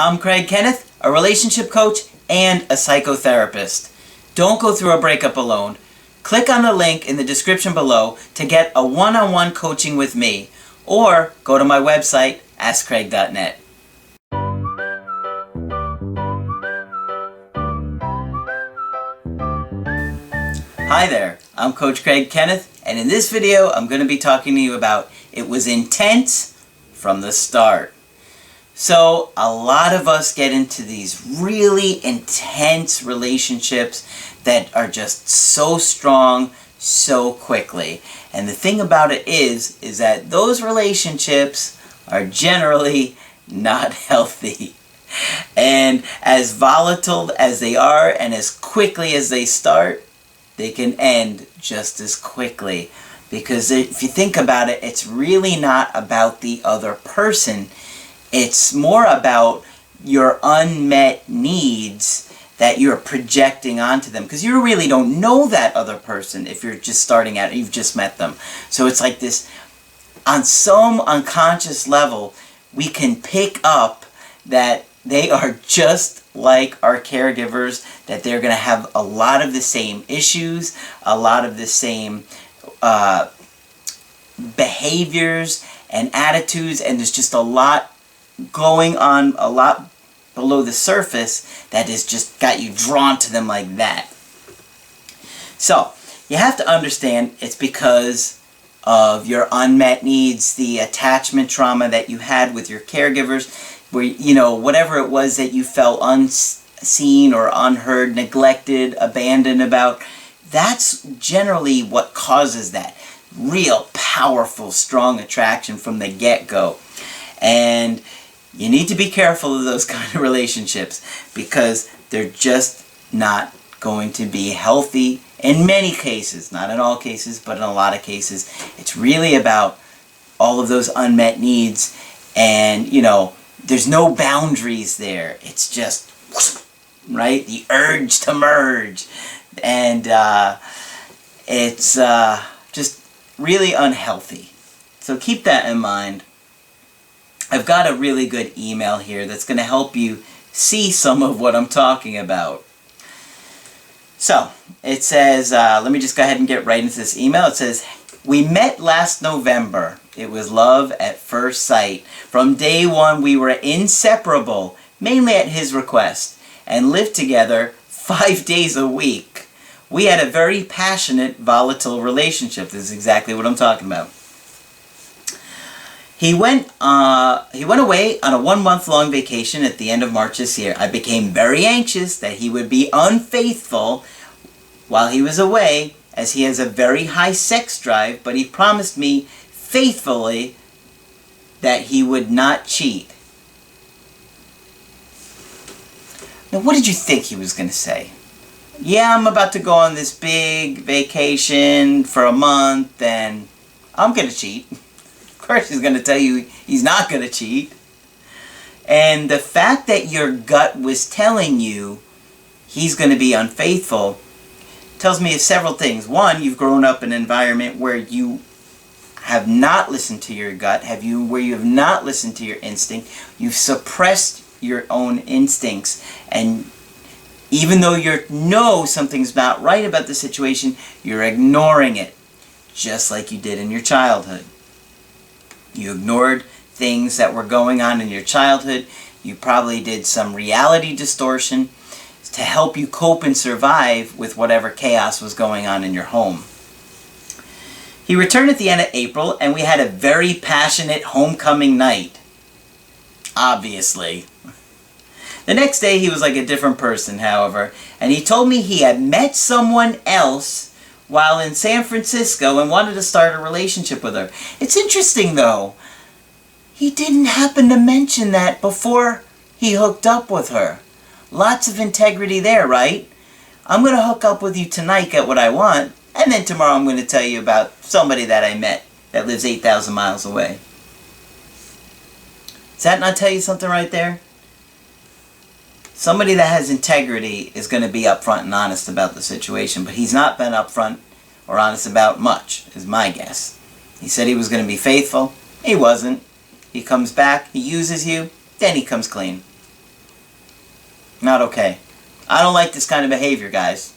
I'm Kenneth, a relationship coach and a psychotherapist. Don't go through a breakup alone. Click on the link in the description below to get a one-on-one coaching with me, or go to my website, askcraig.net. Hi there, I'm Coach Kenneth, and in this video I'm going to be talking to you about it was intense from the start. So a lot of us get into these really intense relationships that are just so strong so quickly. And the thing about it is that those relationships are generally not healthy. And as volatile as they are and as quickly as they start, they can end just as quickly. Because if you think about it, it's really not about the other person. It's more about your unmet needs that you're projecting onto them. Because you really don't know that other person if you're just starting out and you've just met them. So it's like this, on some unconscious level, we can pick up that they are just like our caregivers, that they're going to have a lot of the same issues, a lot of the same behaviors and attitudes, and there's just a lot going on, a lot below the surface that has just got you drawn to them like that. So you have to understand it's because of your unmet needs, the attachment trauma that you had with your caregivers, where, you know, whatever it was that you felt unseen or unheard, neglected, abandoned about, that's generally what causes that real powerful, strong attraction from the get-go. And you need to be careful of those kind of relationships, because they're just not going to be healthy in many cases. Not in all cases, but in a lot of cases. It's really about all of those unmet needs, and, you know, there's no boundaries there. It's just, right? The urge to merge. And it's just really unhealthy. So keep that in mind. I've got a really good email here that's going to help you see some of what I'm talking about. So, it says, let me just go ahead and get right into this email. It says, we met last November. It was love at first sight. From day one, we were inseparable, mainly at his request, and lived together 5 days a week. We had a very passionate, volatile relationship. This is exactly what I'm talking about. He went away on a 1-month-long vacation at the end of March this year. I became very anxious that he would be unfaithful while he was away, as he has a very high sex drive, but he promised me faithfully that he would not cheat. Now, what did you think he was going to say? Yeah, I'm about to go on this big vacation for a month, and I'm going to cheat. Of course he's going to tell you he's not going to cheat. And the fact that your gut was telling you he's going to be unfaithful tells me of several things. One, you've grown up in an environment where you have not listened to your gut, where you have not listened to your instinct. You've suppressed your own instincts, and even though you know something's not right about the situation, you're ignoring it, just like you did in your childhood. You ignored things that were going on in your childhood. You probably did some reality distortion to help you cope and survive with whatever chaos was going on in your home. He returned at the end of April, and we had a very passionate homecoming night. Obviously. The next day he was like a different person, however, and he told me he had met someone else while in San Francisco and wanted to start a relationship with her. It's interesting, though. He didn't happen to mention that before he hooked up with her. Lots of integrity there, right? I'm going to hook up with you tonight, get what I want, and then tomorrow I'm going to tell you about somebody that I met that lives 8,000 miles away. Does that not tell you something right there? Somebody that has integrity is going to be upfront and honest about the situation, but he's not been upfront or honest about much, is my guess. He said he was going to be faithful. He wasn't. He comes back, he uses you, then he comes clean. Not okay. I don't like this kind of behavior, guys.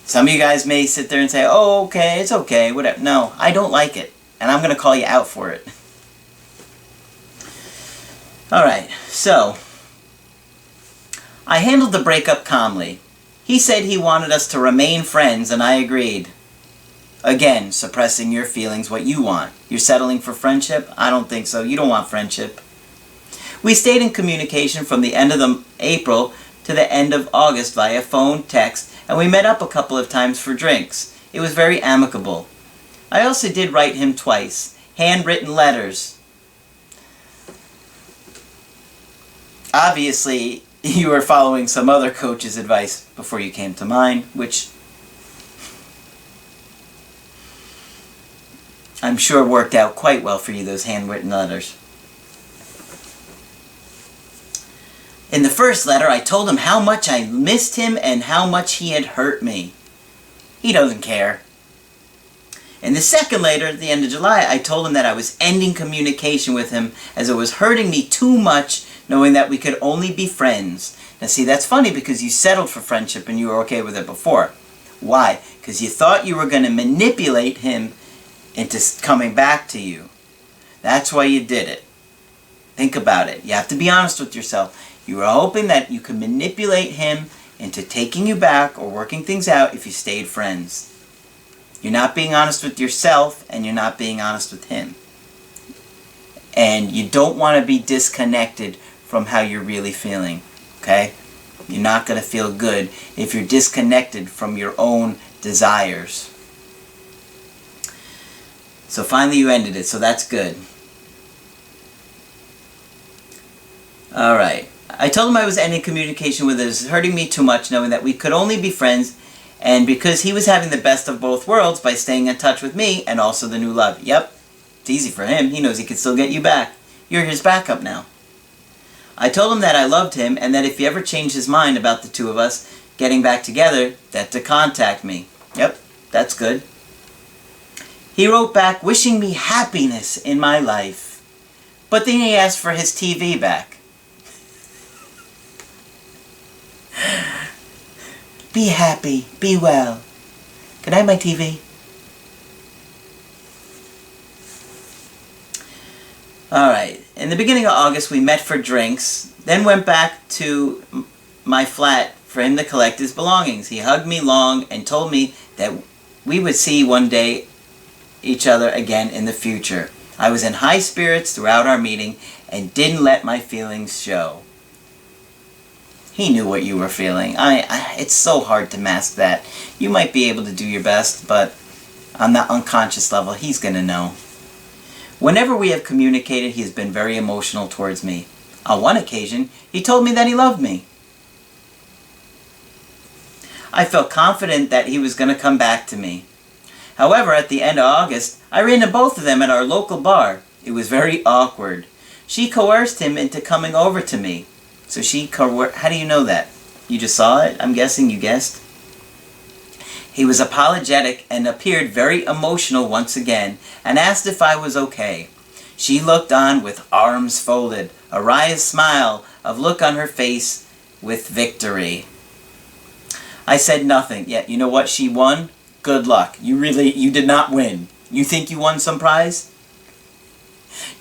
Some of you guys may sit there and say, oh, okay, it's okay, whatever. No, I don't like it. And I'm going to call you out for it. Alright, so I handled the breakup calmly. He said he wanted us to remain friends, and I agreed. Again, suppressing your feelings, what you want. You're settling for friendship? I don't think so. You don't want friendship. We stayed in communication from the end of April to the end of August via phone, text, and we met up a couple of times for drinks. It was very amicable. I also did write him twice, handwritten letters. Obviously, you were following some other coach's advice before you came to mine, which I'm sure worked out quite well for you, those handwritten letters. In the first letter, I told him how much I missed him and how much he had hurt me. He doesn't care. In the second letter, at the end of July, I told him that I was ending communication with him as it was hurting me too much, knowing that we could only be friends. Now see, that's funny because you settled for friendship and you were okay with it before. Why? Because you thought you were going to manipulate him into coming back to you. That's why you did it. Think about it. You have to be honest with yourself. You were hoping that you could manipulate him into taking you back or working things out if you stayed friends. You're not being honest with yourself, and you're not being honest with him. And you don't want to be disconnected from how you're really feeling, okay? You're not going to feel good if you're disconnected from your own desires. So finally you ended it, so that's good. Alright. I told him I was ending communication with him. It was hurting me too much knowing that we could only be friends, and because he was having the best of both worlds by staying in touch with me and also the new love. Yep, it's easy for him. He knows he can still get you back. You're his backup now. I told him that I loved him and that if he ever changed his mind about the two of us getting back together, that to contact me. Yep, that's good. He wrote back wishing me happiness in my life. But then he asked for his TV back. Be happy. Be well. Can I have my TV? Alright. In the beginning of August, we met for drinks, then went back to my flat for him to collect his belongings. He hugged me long and told me that we would see one day each other again in the future. I was in high spirits throughout our meeting and didn't let my feelings show. He knew what you were feeling. It's so hard to mask that. You might be able to do your best, but on that unconscious level, he's going to know. Whenever we have communicated, he has been very emotional towards me. On one occasion, he told me that he loved me. I felt confident that he was going to come back to me. However, at the end of August, I ran into both of them at our local bar. It was very awkward. She coerced him into coming over to me. So how do you know that? You just saw it? I'm guessing you guessed. He was apologetic and appeared very emotional once again and asked if I was okay. She looked on with arms folded, a wry smile of look on her face with victory. I said nothing, yet you know what? She won. Good luck. You did not win. You think you won some prize?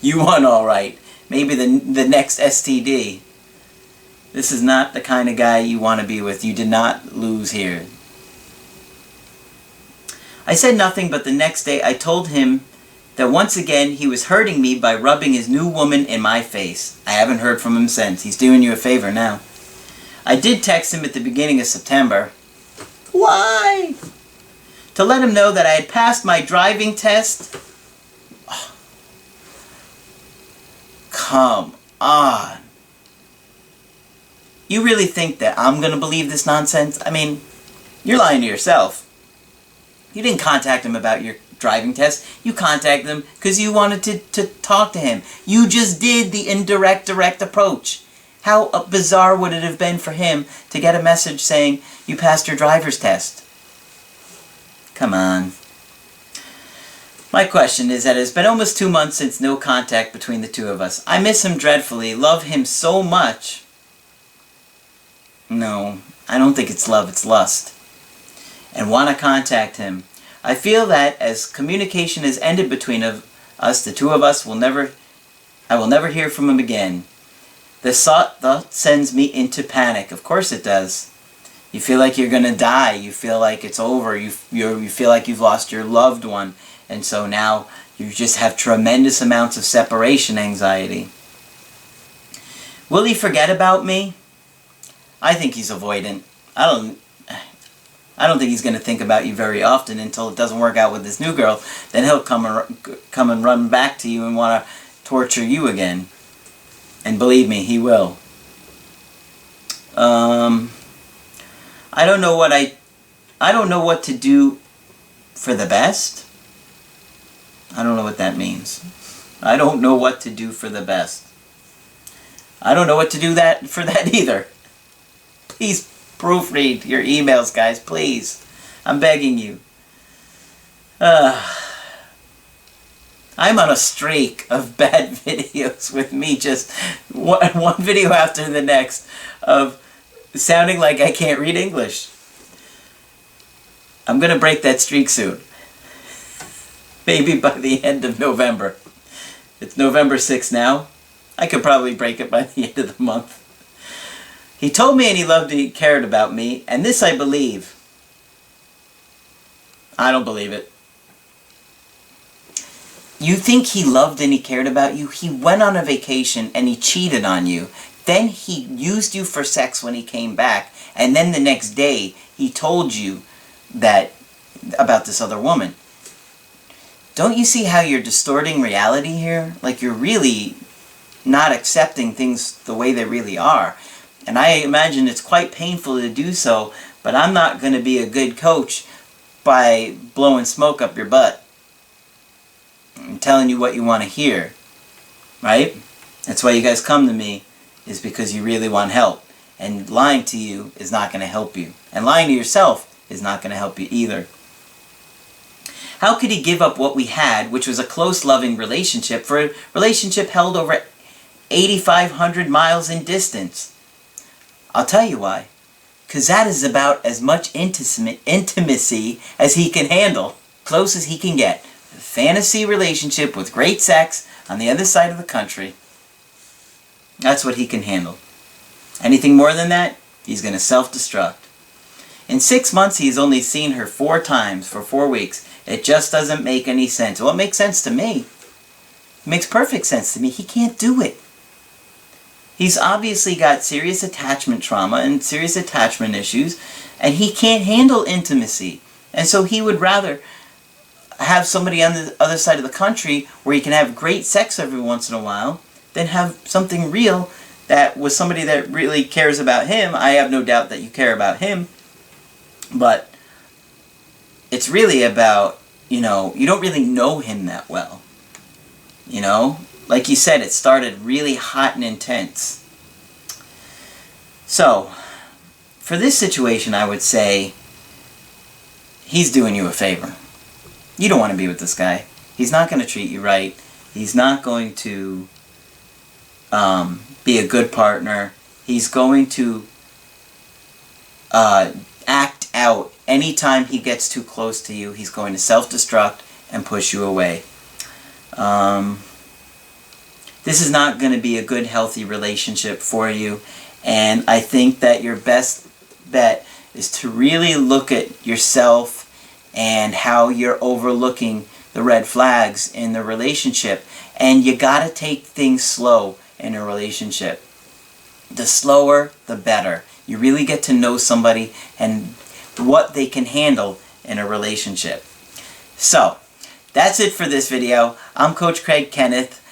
You won all right. Maybe the next STD. This is not the kind of guy you want to be with. You did not lose here. I said nothing, but the next day I told him that once again he was hurting me by rubbing his new woman in my face. I haven't heard from him since. He's doing you a favor now. I did text him at the beginning of September. Why? To let him know that I had passed my driving test. Oh. Come on. You really think that I'm going to believe this nonsense? I mean, you're lying to yourself. You didn't contact him about your driving test. You contacted him because you wanted to talk to him. You just did the indirect, direct approach. How bizarre would it have been for him to get a message saying you passed your driver's test? Come on. My question is that it's been almost 2 months since no contact between the two of us. I miss him dreadfully, love him so much. No, I don't think it's love, it's lust. And want to contact him. I feel that as communication has ended between us, the two of us, I will never hear from him again. This thought sends me into panic. Of course it does. You feel like you're going to die. You feel like it's over. You feel like you've lost your loved one. And so now you just have tremendous amounts of separation anxiety. Will he forget about me? I think he's avoidant. I don't think he's going to think about you very often until it doesn't work out with this new girl. Then he'll come and run back to you and want to torture you again. And believe me, he will. I don't know what to do for the best. I don't know what that means. I don't know what to do for the best. I don't know what to do for that either. Please proofread your emails, guys, please. I'm begging you. I'm on a streak of bad videos with me just one video after the next of sounding like I can't read English. I'm going to break that streak soon. Maybe by the end of November. It's November 6th now. I could probably break it by the end of the month. He told me and he loved and he cared about me, and this I believe. I don't believe it. You think he loved and he cared about you? He went on a vacation and he cheated on you. Then he used you for sex when he came back, and then the next day he told you about this other woman. Don't you see how you're distorting reality here? Like you're really not accepting things the way they really are. And I imagine it's quite painful to do so, but I'm not going to be a good coach by blowing smoke up your butt and telling you what you want to hear, right? That's why you guys come to me, is because you really want help. And lying to you is not going to help you. And lying to yourself is not going to help you either. How could he give up what we had, which was a close, loving relationship, for a relationship held over 8,500 miles in distance? I'll tell you why. Because that is about as much intimacy as he can handle. Close as he can get. A fantasy relationship with great sex on the other side of the country. That's what he can handle. Anything more than that, he's going to self-destruct. In 6 months, he's only seen her 4 times for 4 weeks. It just doesn't make any sense. Well, it makes sense to me. It makes perfect sense to me. He can't do it. He's obviously got serious attachment trauma and serious attachment issues, and he can't handle intimacy. And so he would rather have somebody on the other side of the country where he can have great sex every once in a while than have something real that was somebody that really cares about him. I have no doubt that you care about him, but it's really about, you don't really know him that well. Like you said, it started really hot and intense. So, for this situation, I would say he's doing you a favor. You don't want to be with this guy. He's not going to treat you right. He's not going to be a good partner. He's going to act out anytime he gets too close to you. He's going to self-destruct and push you away. This is not going to be a good, healthy relationship for you. And I think that your best bet is to really look at yourself and how you're overlooking the red flags in the relationship. And you got to take things slow in a relationship. The slower, the better. You really get to know somebody and what they can handle in a relationship. So, that's it for this video. I'm Coach Craig Kenneth.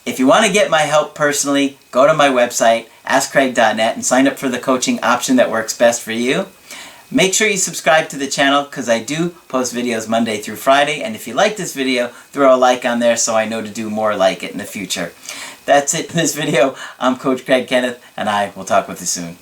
If you want to get my help personally, go to my website, askcraig.net, and sign up for the coaching option that works best for you. Make sure you subscribe to the channel because I do post videos Monday through Friday. And if you like this video, throw a like on there so I know to do more like it in the future. That's it for this video. I'm Coach Craig Kenneth, and I will talk with you soon.